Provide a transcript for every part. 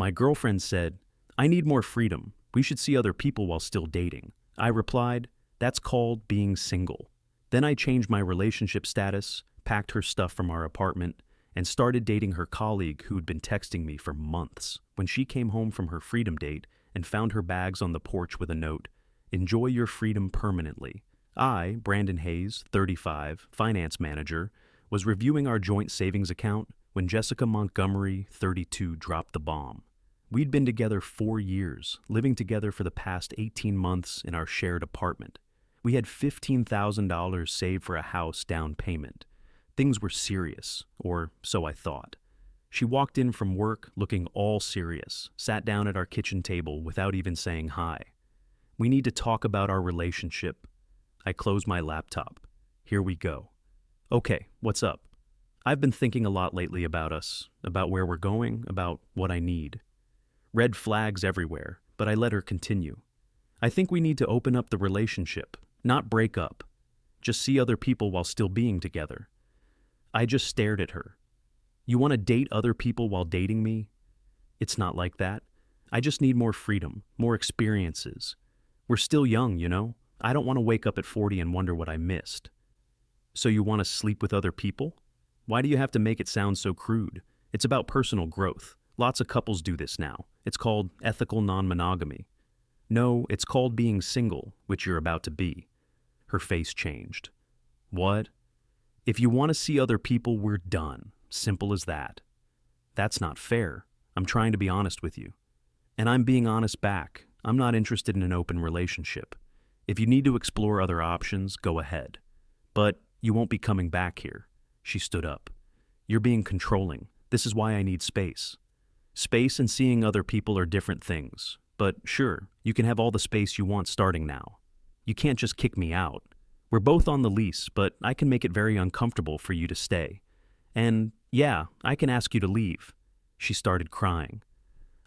My girlfriend said, "I need more freedom. We should see other people while still dating." I replied, "That's called being single." Then I changed my relationship status, packed her stuff from our apartment, and started dating her colleague who'd been texting me for months. When she came home from her freedom date and found her bags on the porch with a note, "Enjoy your freedom permanently," I, Brandon Hayes, 35, finance manager, was reviewing our joint savings account when Jessica Montgomery, 32, dropped the bomb. We'd been together 4 years, living together for the past 18 months in our shared apartment. We had $15,000 saved for a house down payment. Things were serious, or so I thought. She walked in from work looking all serious, sat down at our kitchen table without even saying hi. "We need to talk about our relationship." I closed my laptop. "Here we go." "Okay, what's up?" "I've been thinking a lot lately about us, about where we're going, about what I need." Red flags everywhere, but I let her continue. "I think we need to open up the relationship, not break up. Just see other people while still being together." I just stared at her. "You want to date other people while dating me?" "It's not like that. I just need more freedom, more experiences. We're still young, you know? I don't want to wake up at 40 and wonder what I missed." "So you want to sleep with other people? Why do you have to make it sound so crude? It's about personal growth. Lots of couples do this now. It's called ethical non-monogamy." "No, it's called being single, which you're about to be." Her face changed. "What?" "If you want to see other people, we're done. Simple as that." "That's not fair. I'm trying to be honest with you." "And I'm being honest back. I'm not interested in an open relationship. If you need to explore other options, go ahead. But you won't be coming back here." She stood up. "You're being controlling. This is why I need space." Space and seeing other people are different things. But sure, you can have all the space you want starting now. You can't just kick me out. We're both on the lease, but I can make it very uncomfortable for you to stay. And yeah, I can ask you to leave." She started crying.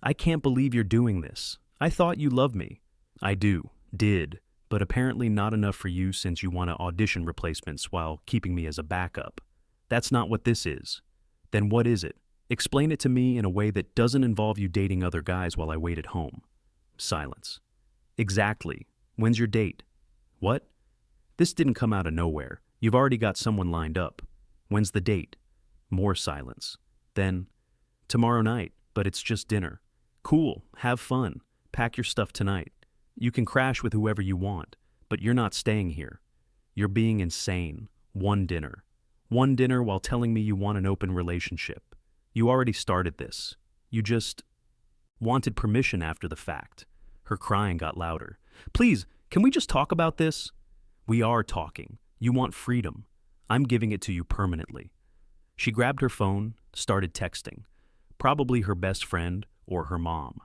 "I can't believe you're doing this. I thought you loved me." "I did, but apparently not enough for you since you want to audition replacements while keeping me as a backup. That's not what this is." "Then what is it? Explain it to me in a way that doesn't involve you dating other guys while I wait at home." Silence. "Exactly. When's your date?" "What?" "This didn't come out of nowhere. You've already got someone lined up. When's the date?" More silence. Then, "Tomorrow night, but it's just dinner." "Cool. Have fun. Pack your stuff tonight. You can crash with whoever you want, but you're not staying here." "You're being insane. One dinner. One dinner while telling me you want an open relationship. You already started this. You just wanted permission after the fact." Her crying got louder. "Please, can we just talk about this?" "We are talking. You want freedom. I'm giving it to you permanently." She grabbed her phone, started texting. Probably her best friend or her mom.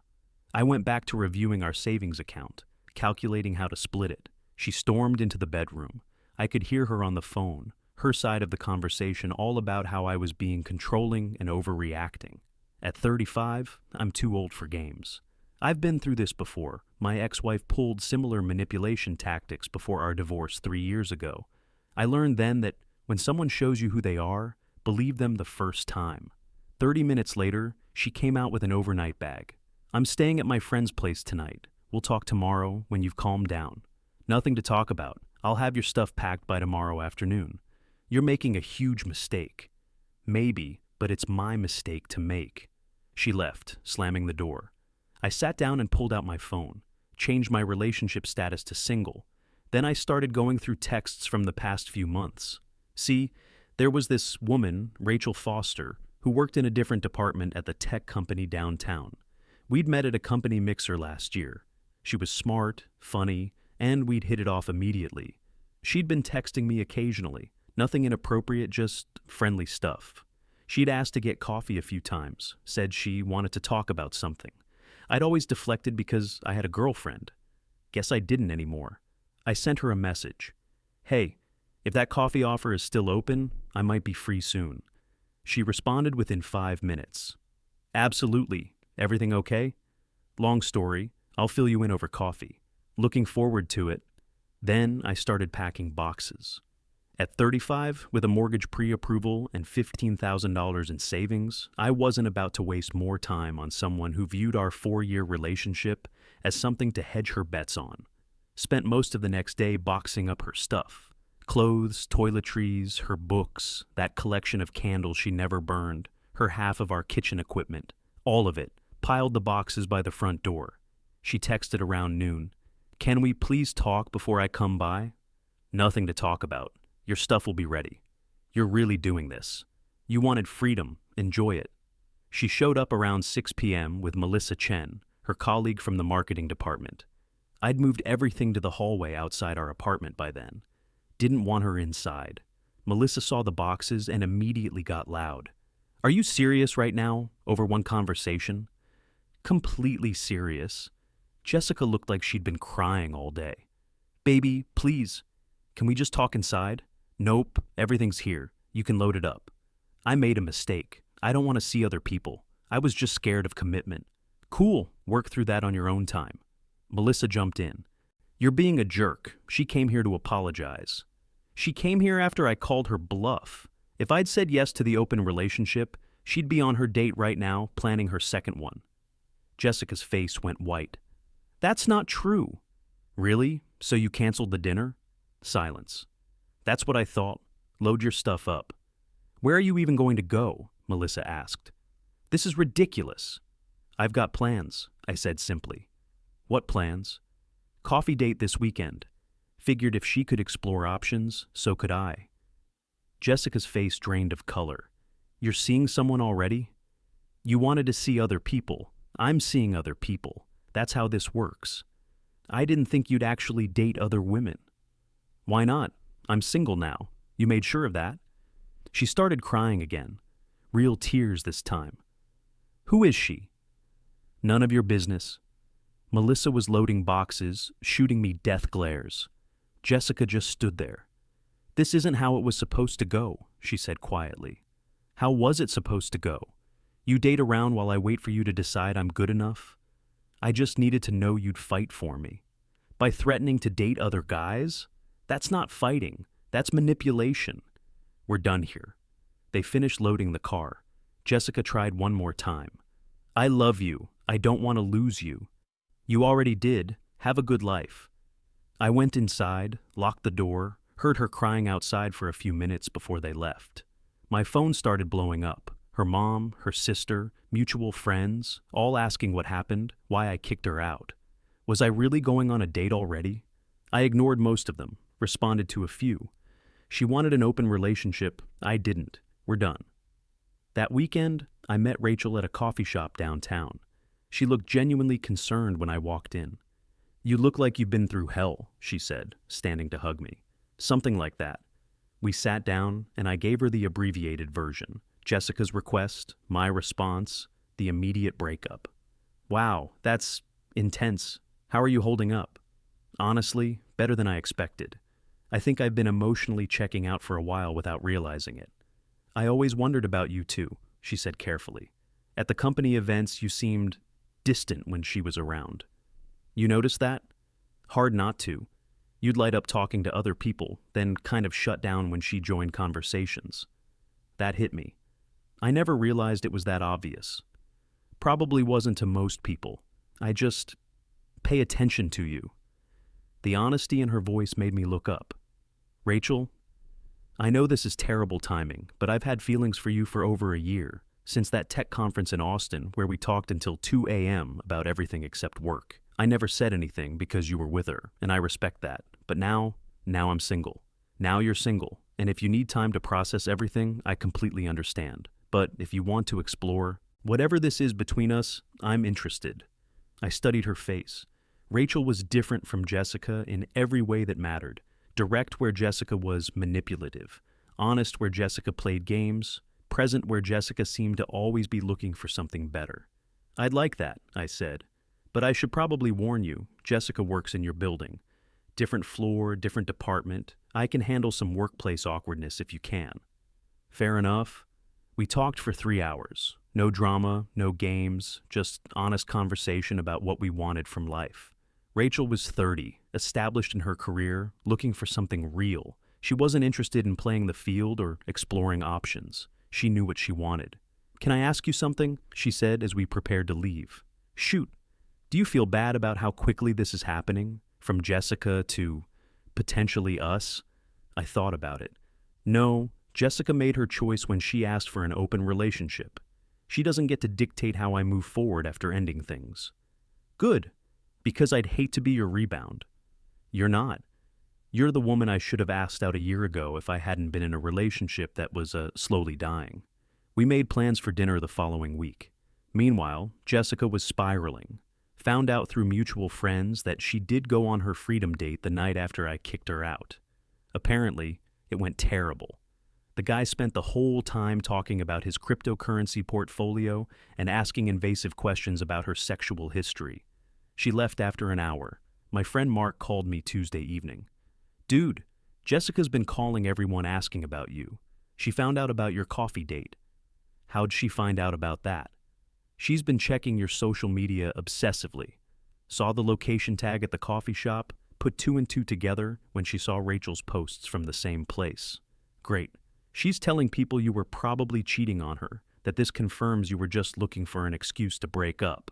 I went back to reviewing our savings account, calculating how to split it. She stormed into the bedroom. I could hear her on the phone, her side of the conversation all about how I was being controlling and overreacting. At 35, I'm too old for games. I've been through this before. My ex-wife pulled similar manipulation tactics before our divorce 3 years ago. I learned then that when someone shows you who they are, believe them the first time. 30 minutes later, she came out with an overnight bag. "I'm staying at my friend's place tonight. We'll talk tomorrow when you've calmed down." "Nothing to talk about. I'll have your stuff packed by tomorrow afternoon." "You're making a huge mistake." "Maybe, but it's my mistake to make." She left, slamming the door. I sat down and pulled out my phone, changed my relationship status to single. Then I started going through texts from the past few months. See, there was this woman, Rachel Foster, who worked in a different department at the tech company downtown. We'd met at a company mixer last year. She was smart, funny, and we'd hit it off immediately. She'd been texting me occasionally, nothing inappropriate, just friendly stuff. She'd asked to get coffee a few times, said she wanted to talk about something. I'd always deflected because I had a girlfriend. Guess I didn't anymore. I sent her a message. "Hey, if that coffee offer is still open, I might be free soon." She responded within 5 minutes. "Absolutely. Everything okay?" "Long story. I'll fill you in over coffee." Looking forward to it. Then I started packing boxes. At 35, with a mortgage pre-approval and $15,000 in savings, I wasn't about to waste more time on someone who viewed our 4-year relationship as something to hedge her bets on. Spent most of the next day boxing up her stuff. Clothes, toiletries, her books, that collection of candles she never burned, her half of our kitchen equipment, all of it, piled the boxes by the front door. She texted around noon. "Can we please talk before I come by?" "Nothing to talk about. Your stuff will be ready. You're really doing this. You wanted freedom. Enjoy it." She showed up around 6 p.m. with Melissa Chen, her colleague from the marketing department. I'd moved everything to the hallway outside our apartment by then. Didn't want her inside. Melissa saw the boxes and immediately got loud. "Are you serious right now, over one conversation?" Completely serious. Jessica looked like she'd been crying all day. "Baby, please. Can we just talk inside?" "Nope, everything's here. You can load it up." "I made a mistake. I don't want to see other people. I was just scared of commitment." "Cool, work through that on your own time." Melissa jumped in. "You're being a jerk. She came here to apologize." "She came here after I called her bluff. If I'd said yes to the open relationship, she'd be on her date right now, planning her second one." Jessica's face went white. "That's not true." "Really? So you canceled the dinner?" Silence. "That's what I thought. Load your stuff up." "Where are you even going to go?" Melissa asked. "This is ridiculous." "I've got plans," I said simply. "What plans?" "Coffee date this weekend." Figured if she could explore options, so could I. Jessica's face drained of color. "You're seeing someone already?" "You wanted to see other people. I'm seeing other people. That's how this works." "I didn't think you'd actually date other women." "Why not? I'm single now. You made sure of that." She started crying again. Real tears this time. "Who is she?" "None of your business." Melissa was loading boxes, shooting me death glares. Jessica just stood there. "This isn't how it was supposed to go," she said quietly. "How was it supposed to go? You date around while I wait for you to decide I'm good enough? I just needed to know you'd fight for me. By threatening to date other guys? That's not fighting. That's manipulation." "We're done here." They finished loading the car. Jessica tried one more time. "I love you. I don't want to lose you." "You already did. Have a good life." I went inside, locked the door, heard her crying outside for a few minutes before they left. My phone started blowing up. Her mom, her sister, mutual friends, all asking what happened, why I kicked her out. Was I really going on a date already? I ignored most of them, responded to a few. She wanted an open relationship. I didn't. We're done. That weekend, I met Rachel at a coffee shop downtown. She looked genuinely concerned when I walked in. "You look like you've been through hell," she said, standing to hug me. Something like that. We sat down, and I gave her the abbreviated version. Jessica's request, my response, the immediate breakup. "Wow, that's intense. How are you holding up?" "Honestly, better than I expected. I think I've been emotionally checking out for a while without realizing it." "I always wondered about you too," she said carefully. "At the company events, you seemed distant when she was around." "You noticed that?" "Hard not to. You'd light up talking to other people, then kind of shut down when she joined conversations." That hit me. I never realized it was that obvious. Probably wasn't to most people. I just pay attention to you. The honesty in her voice made me look up. "Rachel, I know this is terrible timing, but I've had feelings for you for over a year, since that tech conference in Austin where we talked until 2 a.m. about everything except work. I never said anything because you were with her, and I respect that. But now I'm single. Now you're single, and if you need time to process everything, I completely understand. But if you want to explore, whatever this is between us, I'm interested." I studied her face. Rachel was different from Jessica in every way that mattered. Direct where Jessica was manipulative. Honest where Jessica played games. Present where Jessica seemed to always be looking for something better. "I'd like that," I said. "But I should probably warn you, Jessica works in your building. Different floor, different department. I can handle some workplace awkwardness if you can." "Fair enough." We talked for 3 hours. No drama, no games, just honest conversation about what we wanted from life. Rachel was 30, established in her career, looking for something real. She wasn't interested in playing the field or exploring options. She knew what she wanted. "Can I ask you something?" she said as we prepared to leave. "Shoot. Do you feel bad about how quickly this is happening? From Jessica to potentially us?" I thought about it. No, Jessica made her choice when she asked for an open relationship. She doesn't get to dictate how I move forward after ending things. Good, because I'd hate to be your rebound. You're not. You're the woman I should have asked out a year ago if I hadn't been in a relationship that was slowly dying. We made plans for dinner the following week. Meanwhile, Jessica was spiraling. Found out through mutual friends that she did go on her freedom date the night after I kicked her out. Apparently, it went terrible. The guy spent the whole time talking about his cryptocurrency portfolio and asking invasive questions about her sexual history. She left after an hour. My friend Mark called me Tuesday evening. "Dude, Jessica's been calling everyone asking about you. She found out about your coffee date." "How'd she find out about that?" "She's been checking your social media obsessively. Saw the location tag at the coffee shop, put two and two together when she saw Rachel's posts from the same place." "Great. She's telling people you were probably cheating on her, that this confirms you were just looking for an excuse to break up."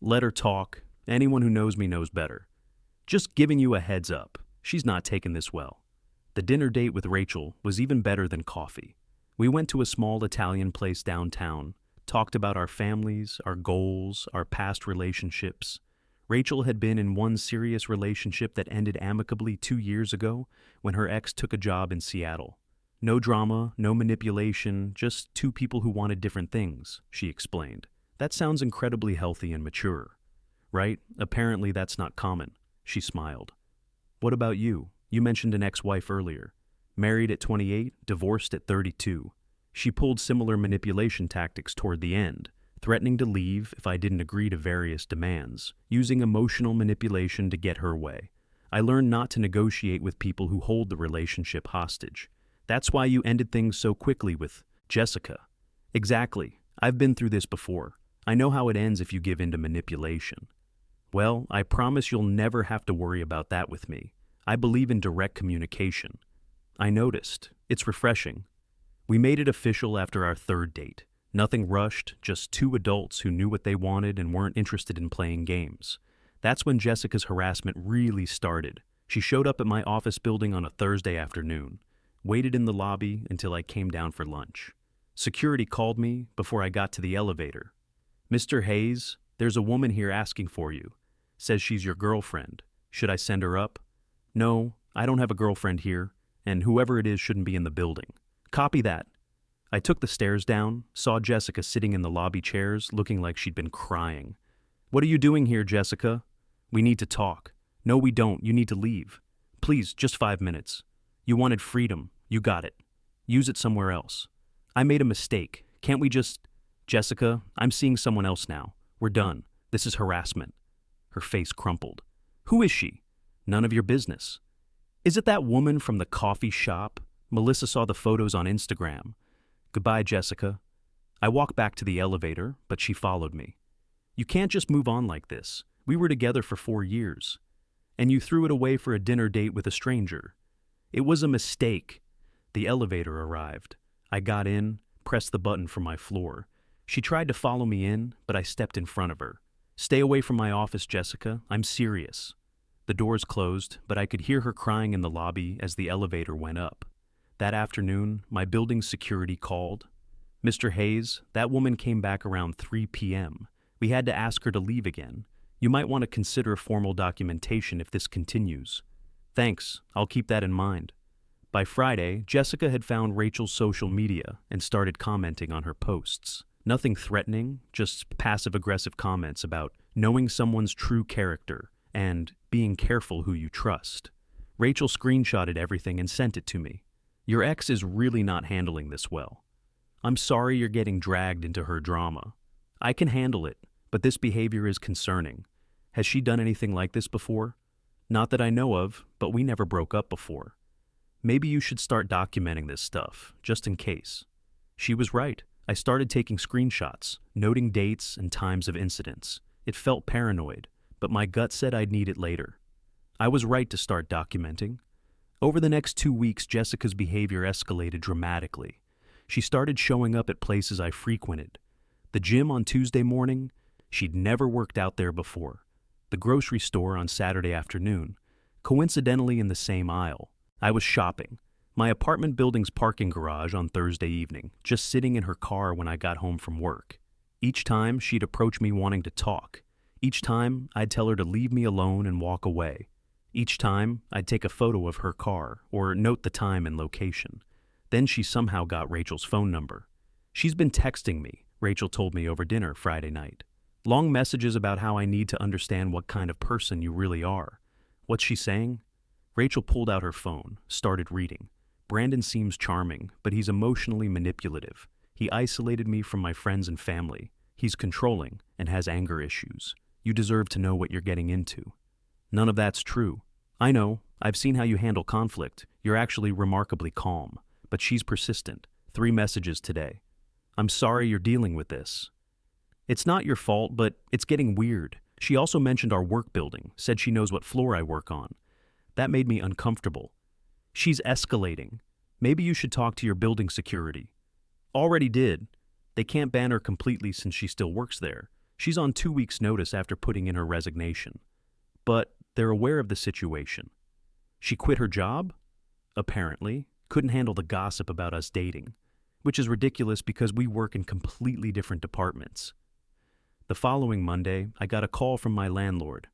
"Let her talk. Anyone who knows me knows better. Just giving you a heads up. She's not taking this well." The dinner date with Rachel was even better than coffee. We went to a small Italian place downtown, talked about our families, our goals, our past relationships. Rachel had been in one serious relationship that ended amicably 2 years ago when her ex took a job in Seattle. "No drama, no manipulation, just two people who wanted different things," she explained. "That sounds incredibly healthy and mature." "Right? Apparently that's not common," she smiled. "What about you? You mentioned an ex-wife earlier. Married at 28, divorced at 32. She pulled similar manipulation tactics toward the end, threatening to leave if I didn't agree to various demands, using emotional manipulation to get her way. I learned not to negotiate with people who hold the relationship hostage. That's why you ended things so quickly with Jessica." "Exactly. I've been through this before. I know how it ends if you give in to manipulation." "Well, I promise you'll never have to worry about that with me. I believe in direct communication." I noticed. It's refreshing. We made it official after our third date. Nothing rushed, just two adults who knew what they wanted and weren't interested in playing games. That's when Jessica's harassment really started. She showed up at my office building on a Thursday afternoon, waited in the lobby until I came down for lunch. Security called me before I got to the elevator. "Mr. Hayes, there's a woman here asking for you. Says she's your girlfriend. Should I send her up?" "No, I don't have a girlfriend here, and whoever it is shouldn't be in the building." "Copy that." I took the stairs down, saw Jessica sitting in the lobby chairs, looking like she'd been crying. "What are you doing here, Jessica?" "We need to talk." "No, we don't. You need to leave. Please, just 5 minutes. You wanted freedom. You got it. Use it somewhere else." "I made a mistake. Can't we just—" "Jessica, I'm seeing someone else now. We're done. This is harassment." Her face crumpled. "Who is she?" "None of your business." "Is it that woman from the coffee shop? Melissa saw the photos on Instagram." "Goodbye, Jessica." I walked back to the elevator, but she followed me. "You can't just move on like this. We were together for 4 years. And you threw it away for a dinner date with a stranger." "It was a mistake." The elevator arrived. I got in, pressed the button for my floor. She tried to follow me in, but I stepped in front of her. "Stay away from my office, Jessica. I'm serious." The doors closed, but I could hear her crying in the lobby as the elevator went up. That afternoon, my building's security called. "Mr. Hayes, that woman came back around 3 p.m. We had to ask her to leave again. You might want to consider formal documentation if this continues." "Thanks, I'll keep that in mind." By Friday, Jessica had found Rachel's social media and started commenting on her posts. Nothing threatening, just passive-aggressive comments about knowing someone's true character and being careful who you trust. Rachel screenshotted everything and sent it to me. "Your ex is really not handling this well. I'm sorry you're getting dragged into her drama. I can handle it, but this behavior is concerning. Has she done anything like this before?" "Not that I know of, but we never broke up before." "Maybe you should start documenting this stuff, just in case." She was right. I started taking screenshots, noting dates and times of incidents. It felt paranoid, but my gut said I'd need it later. I was right to start documenting. Over the next 2 weeks, Jessica's behavior escalated dramatically. She started showing up at places I frequented. The gym on Tuesday morning, she'd never worked out there before. The grocery store on Saturday afternoon, coincidentally in the same aisle. I was shopping. My apartment building's parking garage on Thursday evening, just sitting in her car when I got home from work. Each time, she'd approach me wanting to talk. Each time, I'd tell her to leave me alone and walk away. Each time, I'd take a photo of her car or note the time and location. Then she somehow got Rachel's phone number. She's been texting me, Rachel told me over dinner Friday night. Long messages about how I need to understand what kind of person you really are. What's she saying? Rachel pulled out her phone, started reading. Brandon seems charming, but he's emotionally manipulative. He isolated me from my friends and family. He's controlling and has anger issues. You deserve to know what you're getting into. None of that's true. I know, I've seen how you handle conflict. You're actually remarkably calm. But she's persistent. 3 messages today. I'm sorry you're dealing with this. It's not your fault, but it's getting weird. She also mentioned our work building, said she knows what floor I work on. That made me uncomfortable. She's escalating. Maybe you should talk to your building security. Already did. They can't ban her completely since she still works there. She's on 2 weeks' notice after putting in her resignation. But they're aware of the situation. She quit her job? Apparently. Couldn't handle the gossip about us dating. Which is ridiculous because we work in completely different departments. The following Monday, I got a call from my landlord.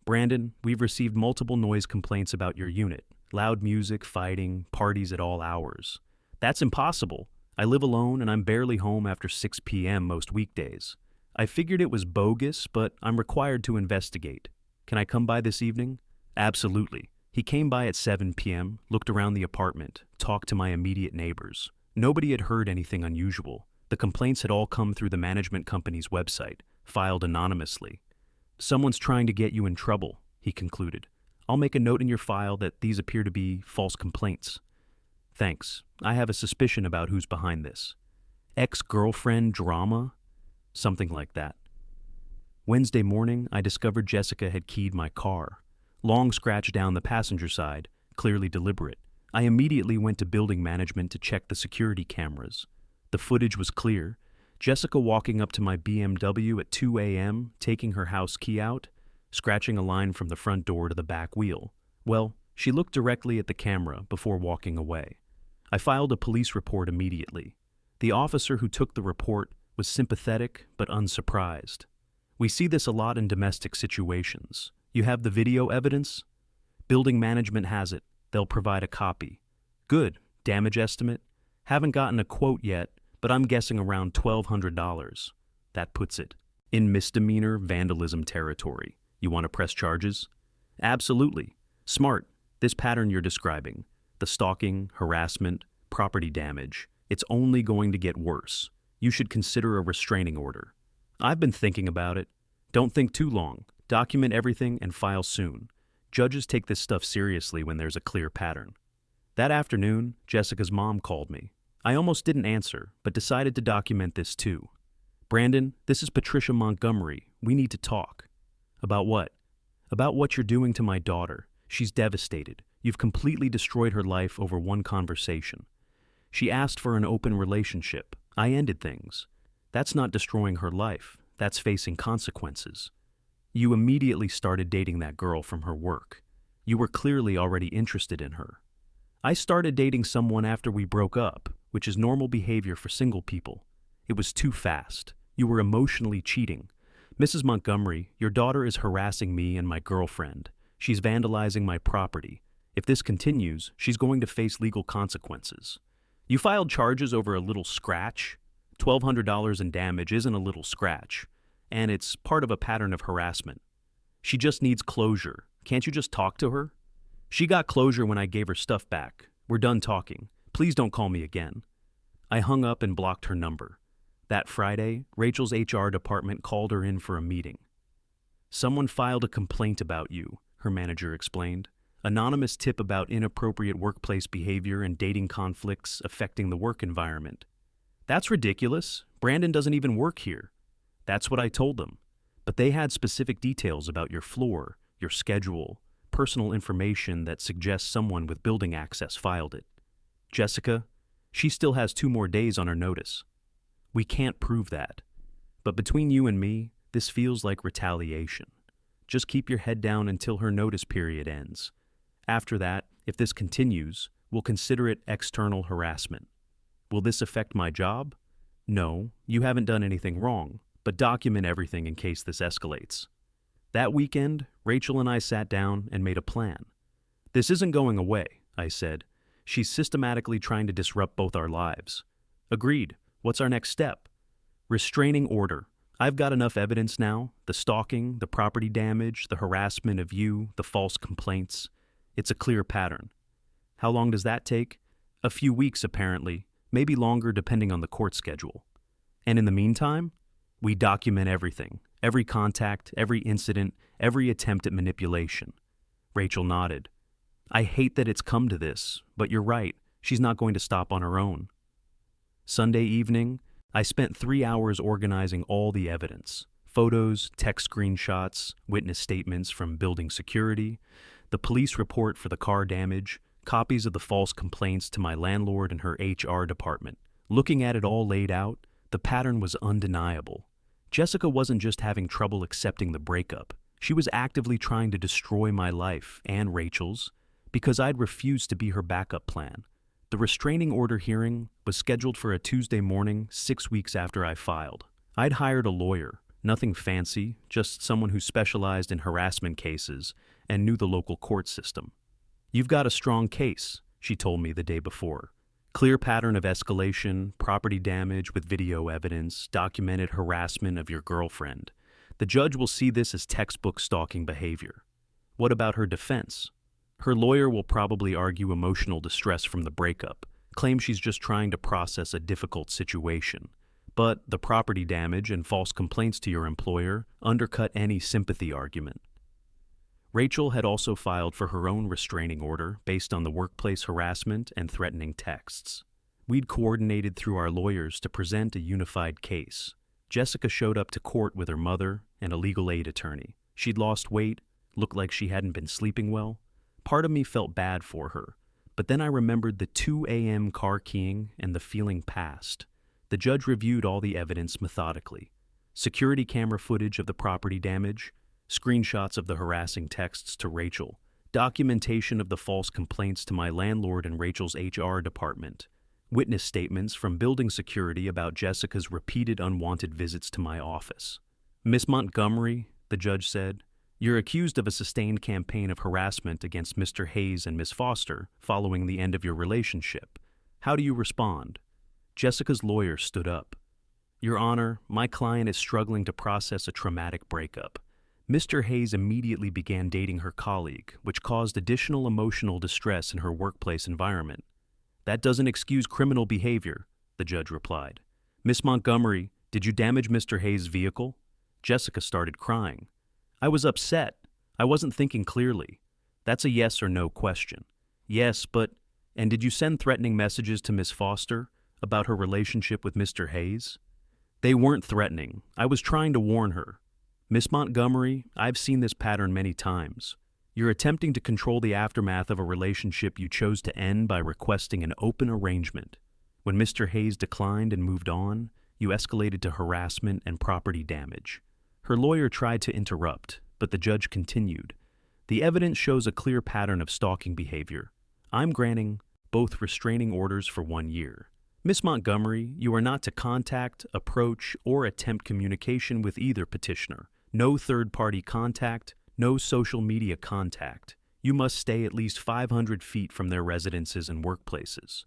Brandon, we've received multiple noise complaints about your unit. Loud music, fighting, parties at all hours. That's impossible. I live alone and I'm barely home after 6 p.m. most weekdays. I figured it was bogus, but I'm required to investigate. Can I come by this evening? Absolutely. He came by at 7 p.m., looked around the apartment, talked to my immediate neighbors. Nobody had heard anything unusual. The complaints had all come through the management company's website, filed anonymously. Someone's trying to get you in trouble, he concluded. I'll make a note in your file that these appear to be false complaints. Thanks. I have a suspicion about who's behind this. Ex-girlfriend drama? Something like that. Wednesday morning, I discovered Jessica had keyed my car. Long scratch down the passenger side, clearly deliberate. I immediately went to building management to check the security cameras. The footage was clear. Jessica walking up to my BMW at 2 a.m., taking her house key out, scratching a line from the front door to the back wheel. Well, she looked directly at the camera before walking away. I filed a police report immediately. The officer who took the report was sympathetic but unsurprised. We see this a lot in domestic situations. You have the video evidence? Building management has it. They'll provide a copy. Good. Damage estimate? Haven't gotten a quote yet, but I'm guessing around $1,200. That puts it in misdemeanor vandalism territory. You want to press charges? Absolutely. Smart. This pattern you're describing, the stalking, harassment, property damage, it's only going to get worse. You should consider a restraining order. I've been thinking about it. Don't think too long. Document everything and file soon. Judges take this stuff seriously when there's a clear pattern. That afternoon, Jessica's mom called me. I almost didn't answer, but decided to document this too. Brandon, this is Patricia Montgomery. We need to talk. About what? About what you're doing to my daughter. She's devastated. You've completely destroyed her life over one conversation. She asked for an open relationship. I ended things. That's not destroying her life. That's facing consequences. You immediately started dating that girl from her work. You were clearly already interested in her. I started dating someone after we broke up, which is normal behavior for single people. It was too fast. You were emotionally cheating. Mrs. Montgomery, your daughter is harassing me and my girlfriend. She's vandalizing my property. If this continues, she's going to face legal consequences. You filed charges over a little scratch. $1,200 in damage isn't a little scratch, and it's part of a pattern of harassment. She just needs closure. Can't you just talk to her? She got closure when I gave her stuff back. We're done talking. Please don't call me again. I hung up and blocked her number. That Friday, Rachel's HR department called her in for a meeting. Someone filed a complaint about you, her manager explained. Anonymous tip about inappropriate workplace behavior and dating conflicts affecting the work environment. That's ridiculous. Brandon doesn't even work here. That's what I told them. But they had specific details about your floor, your schedule, personal information that suggests someone with building access filed it. Jessica, she still has 2 more days on her notice. We can't prove that. But between you and me, this feels like retaliation. Just keep your head down until her notice period ends. After that, if this continues, we'll consider it external harassment. Will this affect my job? No, you haven't done anything wrong, but document everything in case this escalates. That weekend, Rachel and I sat down and made a plan. This isn't going away, I said. She's systematically trying to disrupt both our lives. Agreed. What's our next step? Restraining order. I've got enough evidence now, the stalking, the property damage, the harassment of you, the false complaints. It's a clear pattern. How long does that take? A few weeks, apparently, maybe longer depending on the court schedule. And in the meantime, we document everything, every contact, every incident, every attempt at manipulation. Rachel nodded. I hate that it's come to this, but you're right, she's not going to stop on her own. Sunday evening, I spent 3 hours organizing all the evidence. Photos, text screenshots, witness statements from building security, the police report for the car damage, copies of the false complaints to my landlord and her HR department. Looking at it all laid out, the pattern was undeniable. Jessica wasn't just having trouble accepting the breakup. She was actively trying to destroy my life and Rachel's because I'd refused to be her backup plan. The restraining order hearing was scheduled for a Tuesday morning 6 weeks after I filed. I'd hired a lawyer, nothing fancy, just someone who specialized in harassment cases and knew the local court system. You've got a strong case, she told me the day before. Clear pattern of escalation, property damage with video evidence, documented harassment of your girlfriend. The judge will see this as textbook stalking behavior. What about her defense? Her lawyer will probably argue emotional distress from the breakup, claim she's just trying to process a difficult situation. But the property damage and false complaints to your employer undercut any sympathy argument. Rachel had also filed for her own restraining order based on the workplace harassment and threatening texts. We'd coordinated through our lawyers to present a unified case. Jessica showed up to court with her mother and a legal aid attorney. She'd lost weight, looked like she hadn't been sleeping well. Part of me felt bad for her, but then I remembered the 2 a.m. car keying and the feeling passed. The judge reviewed all the evidence methodically. Security camera footage of the property damage, screenshots of the harassing texts to Rachel, documentation of the false complaints to my landlord and Rachel's HR department, witness statements from building security about Jessica's repeated unwanted visits to my office. Miss Montgomery, the judge said, you're accused of a sustained campaign of harassment against Mr. Hayes and Miss Foster following the end of your relationship. How do you respond? Jessica's lawyer stood up. Your Honor, my client is struggling to process a traumatic breakup. Mr. Hayes immediately began dating her colleague, which caused additional emotional distress in her workplace environment. That doesn't excuse criminal behavior, the judge replied. Miss Montgomery, did you damage Mr. Hayes' vehicle? Jessica started crying. I was upset. I wasn't thinking clearly. That's a yes or no question. Yes, but... And did you send threatening messages to Miss Foster about her relationship with Mr. Hayes? They weren't threatening. I was trying to warn her. Miss Montgomery, I've seen this pattern many times. You're attempting to control the aftermath of a relationship you chose to end by requesting an open arrangement. When Mr. Hayes declined and moved on, you escalated to harassment and property damage. Her lawyer tried to interrupt, but the judge continued. The evidence shows a clear pattern of stalking behavior. I'm granting both restraining orders for 1 year. Miss Montgomery, you are not to contact, approach, or attempt communication with either petitioner. No third-party contact, no social media contact. You must stay at least 500 feet from their residences and workplaces.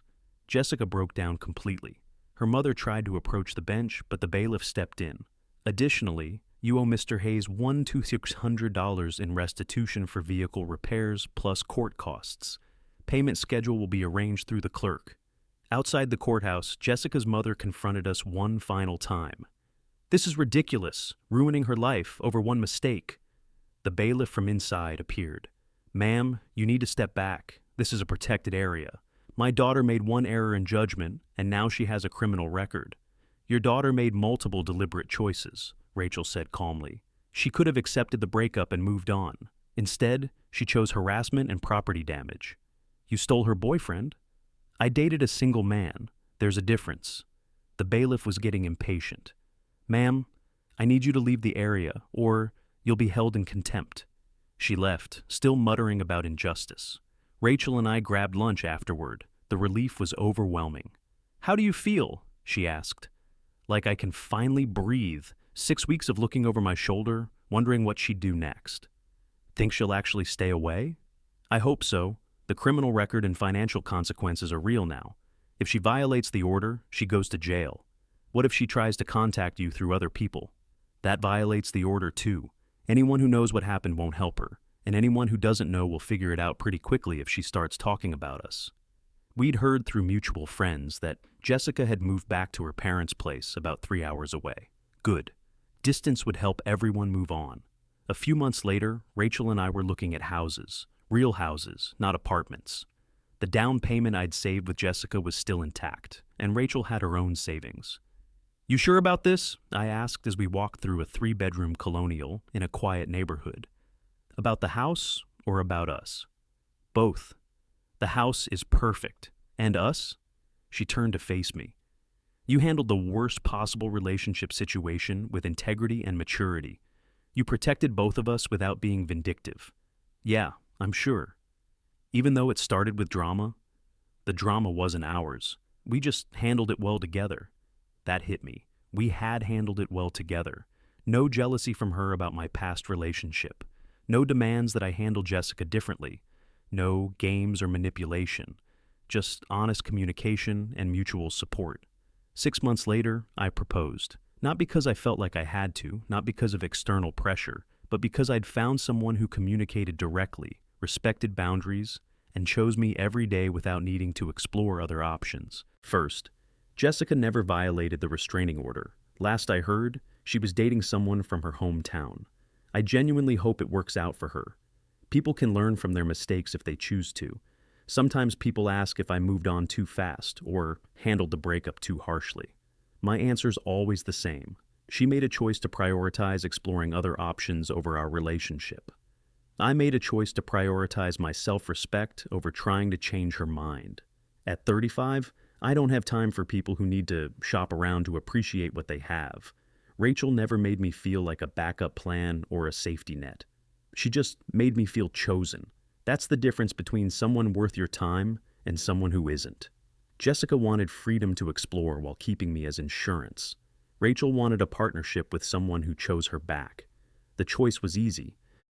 Jessica broke down completely. Her mother tried to approach the bench, but the bailiff stepped in. Additionally, you owe Mr. Hayes $100 to $600 in restitution for vehicle repairs plus court costs. Payment schedule will be arranged through the clerk. Outside the courthouse, Jessica's mother confronted us one final time. This is ridiculous, ruining her life over one mistake. The bailiff from inside appeared. Ma'am, you need to step back. This is a protected area. My daughter made one error in judgment, and now she has a criminal record. Your daughter made multiple deliberate choices, Rachel said calmly. She could have accepted the breakup and moved on. Instead, she chose harassment and property damage. You stole her boyfriend? I dated a single man. There's a difference. The bailiff was getting impatient. Ma'am, I need you to leave the area, or you'll be held in contempt. She left, still muttering about injustice. Rachel and I grabbed lunch afterward. The relief was overwhelming. How do you feel? She asked. Like I can finally breathe. 6 weeks of looking over my shoulder, wondering what she'd do next. Think she'll actually stay away? I hope so. The criminal record and financial consequences are real now. If she violates the order, she goes to jail. What if she tries to contact you through other people? That violates the order too. Anyone who knows what happened won't help her, and anyone who doesn't know will figure it out pretty quickly if she starts talking about us. We'd heard through mutual friends that Jessica had moved back to her parents' place about 3 hours away. Good. Distance would help everyone move on. A few months later, Rachel and I were looking at houses. Real houses, not apartments. The down payment I'd saved with Jessica was still intact, and Rachel had her own savings. You sure about this? I asked as we walked through a 3-bedroom colonial in a quiet neighborhood. About the house or about us? Both. The house is perfect. And us? She turned to face me. You handled the worst possible relationship situation with integrity and maturity. You protected both of us without being vindictive. Yeah, I'm sure. Even though it started with drama, the drama wasn't ours. We just handled it well together. That hit me. We had handled it well together. No jealousy from her about my past relationship. No demands that I handle Jessica differently. No games or manipulation. Just honest communication and mutual support. 6 months later, I proposed. Not because I felt like I had to, not because of external pressure, but because I'd found someone who communicated directly, respected boundaries, and chose me every day without needing to explore other options. First, Jessica never violated the restraining order. Last I heard, she was dating someone from her hometown. I genuinely hope it works out for her. People can learn from their mistakes if they choose to. Sometimes people ask if I moved on too fast or handled the breakup too harshly. My answer's always the same. She made a choice to prioritize exploring other options over our relationship. I made a choice to prioritize my self-respect over trying to change her mind. At 35, I don't have time for people who need to shop around to appreciate what they have. Rachel never made me feel like a backup plan or a safety net. She just made me feel chosen. That's the difference between someone worth your time and someone who isn't. Jessica wanted freedom to explore while keeping me as insurance. Rachel wanted a partnership with someone who chose her back. The choice was easy.